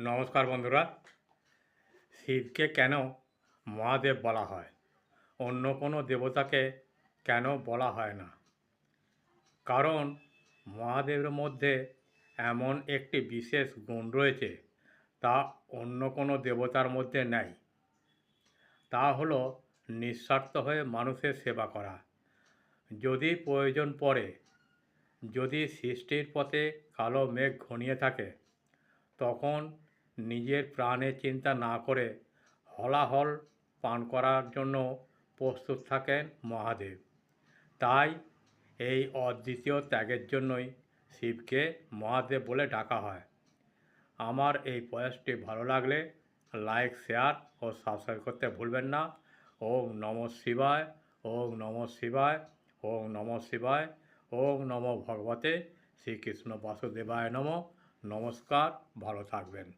নমস্কার বন্ধুরা। শিবকে কেন মহাদেব বলা হয়? অন্য কোনো দেবতাকে কেন বলা হয় না? কারণ মহাদেবের মধ্যে এমন একটি বিশেষ গুণ রয়েছে, তা অন্য কোনো দেবতার মধ্যে নেই। তা হলো নিঃস্বার্থ হয়ে মানুষের সেবা করা। যদি প্রয়োজন পড়ে, যদি সৃষ্টির পথে কালো মেঘ ঘনিয়ে থাকে, তখন নিজের প্রাণের চিন্তা না করে হলাহল পান করার জন্য প্রস্তুত থাকেন মহাদেব। তাই এই অদ্বিতীয় ত্যাগের জন্যই শিবকে মহাদেব বলে ডাকা হয়। আমার এই প্রয়াসটি ভালো লাগলে লাইক, শেয়ার ও সাবস্ক্রাইব করতে ভুলবেন না। ওম নমঃ শিবায়, ওম নমঃ শিবায়, ওম নমঃ শিবায়, ওম নমো ভগবতে শ্রীকৃষ্ণ বাসুদেবায় নমঃ। নমস্কার, ভালো থাকবেন।